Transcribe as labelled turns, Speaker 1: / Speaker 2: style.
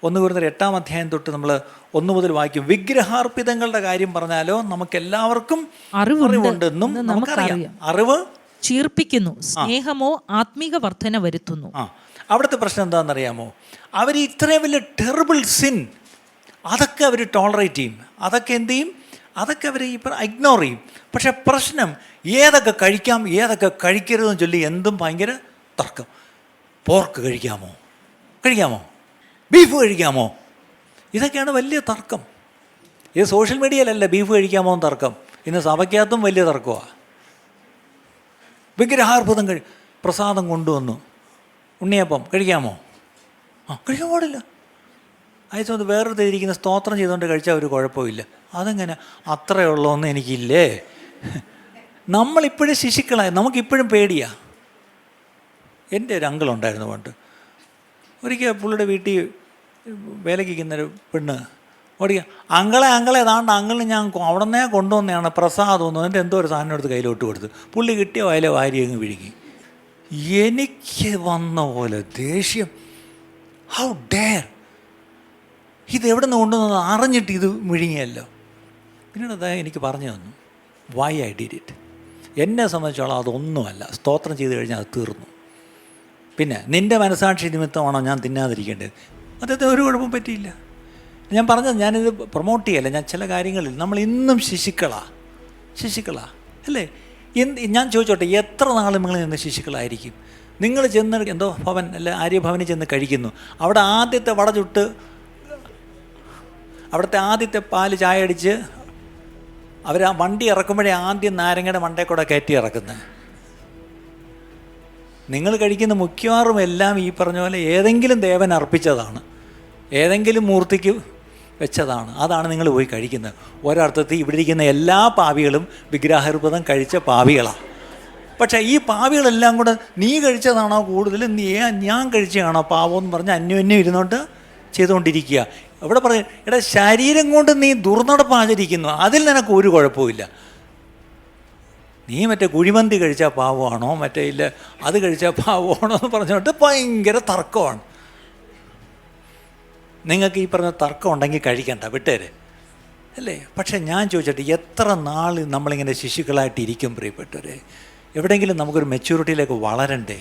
Speaker 1: 1 കൊരിന്ത്യർ 8-ാം അധ്യായം തൊട്ട് നമ്മൾ 1 മുതൽ വായിക്കും. വിഗ്രഹാർപ്പിതങ്ങളുടെ കാര്യം പറഞ്ഞാലോ നമുക്കെല്ലാവർക്കും അറിവുണ്ടെന്നും നമുക്കറിയാം. അറിവ്
Speaker 2: ചീർപ്പിക്കുന്നു, സ്നേഹമോ ആത്മീക വർധന വരുത്തുന്നു.
Speaker 1: അവിടുത്തെ പ്രശ്നം എന്താണെന്നറിയാമോ? അവർ ഇത്രയും വലിയ ടെറിബിൾ സിൻ അതൊക്കെ അവർ ടോളറേറ്റ് ചെയ്യും, അതൊക്കെ എന്ത് ചെയ്യും, അതൊക്കെ അവർ ഇഗ്നോർ ചെയ്യും. പക്ഷെ പ്രശ്നം ഏതൊക്കെ കഴിക്കാം ഏതൊക്കെ കഴിക്കരുതെന്ന് ചൊല്ലി എന്തും ഭയങ്കര തർക്കം. പോർക്ക് കഴിക്കാമോ, ബീഫ് കഴിക്കാമോ, ഇതൊക്കെയാണ് വലിയ തർക്കം. ഇത് സോഷ്യൽ മീഡിയയിലല്ല ബീഫ് കഴിക്കാമോ എന്ന് തർക്കം, ഇന്ന് സഭയ്ക്കകത്തും വലിയ തർക്കമാണ്. വിഗ്രഹാർഭുതം പ്രസാദം കൊണ്ടുവന്നു, ഉണ്ണിയപ്പം കഴിക്കാമോ? കഴിക്കാൻ പാടില്ല. അയച്ചത് വേറെ ഇരിക്കുന്ന സ്തോത്രം ചെയ്തുകൊണ്ട് കഴിച്ചാൽ ഒരു കുഴപ്പമില്ല. അതെങ്ങനെ അത്രയുള്ളതെന്ന് എനിക്കില്ലേ. നമ്മളിപ്പോഴും ശിശുക്കളായി, നമുക്കിപ്പോഴും പേടിയാണ്. എൻ്റെ ഒരു അങ്കിളുണ്ടായിരുന്നു പണ്ട്. ഒരിക്കൽ പുള്ളിയുടെ വീട്ടിൽ വേലയ്ക്കുന്നൊരു പെണ്ണ് ഓടിക്കുക, അങ്കളെ ഏതാണ്ട് അങ്കിളിന് ഞാൻ അവിടെ നിന്നേ കൊണ്ടുവന്നതാണ് പ്രസാദം ഒന്നും, എന്നിട്ട് എന്തോ ഒരു സാധനം എടുത്ത് കയ്യിലോട്ട് കൊടുത്ത് പുള്ളി കിട്ടിയ വയലെ വാരി അങ്ങ് വിഴുങ്ങി. എനിക്ക് വന്ന പോലെ ദേഷ്യം. ഹൗ ഡെയർ, ഇതെവിടെ നിന്ന് കൊണ്ടുവന്നത് അറിഞ്ഞിട്ട് ഇത് വിഴുങ്ങിയല്ലോ. പിന്നീട് അദ്ദേഹം എനിക്ക് പറഞ്ഞു തന്നു വൈ ഐ ഡിഡ് ഇറ്റ്. എന്നെ സംബന്ധിച്ചോളം അതൊന്നുമല്ല, സ്തോത്രം ചെയ്ത് കഴിഞ്ഞാൽ അത് തീർന്നു. പിന്നെ നിൻ്റെ മനസാക്ഷി നിമിത്തമാണോ ഞാൻ തിന്നാതിരിക്കേണ്ടത്? അദ്ദേഹത്തിന് ഒരു കുഴപ്പം പറ്റിയില്ല. ഞാൻ പറഞ്ഞത്, ഞാനിത് പ്രൊമോട്ട് ചെയ്യല്ല, ഞാൻ ചില കാര്യങ്ങളിൽ നമ്മൾ ഇന്നും ശിശുക്കളാ അല്ലേ? ഞാൻ ചോദിച്ചോട്ടെ, എത്ര നാൾ നിങ്ങൾ നിന്ന് ശിശുക്കളായിരിക്കും? നിങ്ങൾ ചെന്ന് എന്തോ ഭവൻ അല്ല ആര്യഭവനിൽ ചെന്ന് കഴിക്കുന്നു, അവിടെ ആദ്യത്തെ വട ചുട്ട് അവിടുത്തെ ആദ്യത്തെ പാല് ചായ അടിച്ച് അവർ ആ വണ്ടി ഇറക്കുമ്പോഴേ ആദ്യം നാരങ്ങയുടെ മണ്ടയിൽ കൂടെ കയറ്റി ഇറക്കുന്നത്. നിങ്ങൾ കഴിക്കുന്ന മിക്കവാറും എല്ലാം ഈ പറഞ്ഞ പോലെ ഏതെങ്കിലും ദേവൻ അർപ്പിച്ചതാണ്, ഏതെങ്കിലും മൂർത്തിക്ക് വെച്ചതാണ്, അതാണ് നിങ്ങൾ പോയി കഴിക്കുന്നത്. ഒരർത്ഥത്തിൽ ഇവിടെ ഇരിക്കുന്ന എല്ലാ പാപികളും വിഗ്രഹാർപ്പിതം കഴിച്ച പാപികളാണ്. പക്ഷേ ഈ പാപികളെല്ലാം കൂടെ നീ കഴിച്ചതാണോ കൂടുതൽ, ഞാൻ കഴിച്ചതാണോ പാവമെന്ന് പറഞ്ഞ് അന്യോന്യം ഇരുന്നോട്ട് ചെയ്തുകൊണ്ടിരിക്കുക. ഇവിടെ പറയും, എടാ ശരീരം കൊണ്ട് നീ ദുർനടപ്പ് ആചരിക്കുന്നു, അതിൽ നിനക്ക് ഒരു കുഴപ്പമില്ല. നീ മറ്റേ കുഴിമന്തി കഴിച്ചാൽ പാവമാണോ മറ്റേ ഇല്ല അത് കഴിച്ചാൽ പാവമാണോ എന്ന് പറഞ്ഞുകൊണ്ട് ഭയങ്കര തർക്കമാണ്. നിങ്ങൾക്ക് ഈ പറഞ്ഞ തർക്കം ഉണ്ടെങ്കിൽ കഴിക്കണ്ട, വിട്ടേരെ അല്ലേ. പക്ഷേ ഞാൻ ചോദിച്ചിട്ട് എത്ര നാൾ നമ്മളിങ്ങനെ ശിശുക്കളായിട്ടിരിക്കും പ്രിയപ്പെട്ടവരെ? എവിടെയെങ്കിലും നമുക്കൊരു മെച്യൂരിറ്റിയിലേക്ക് വളരണ്ടേ?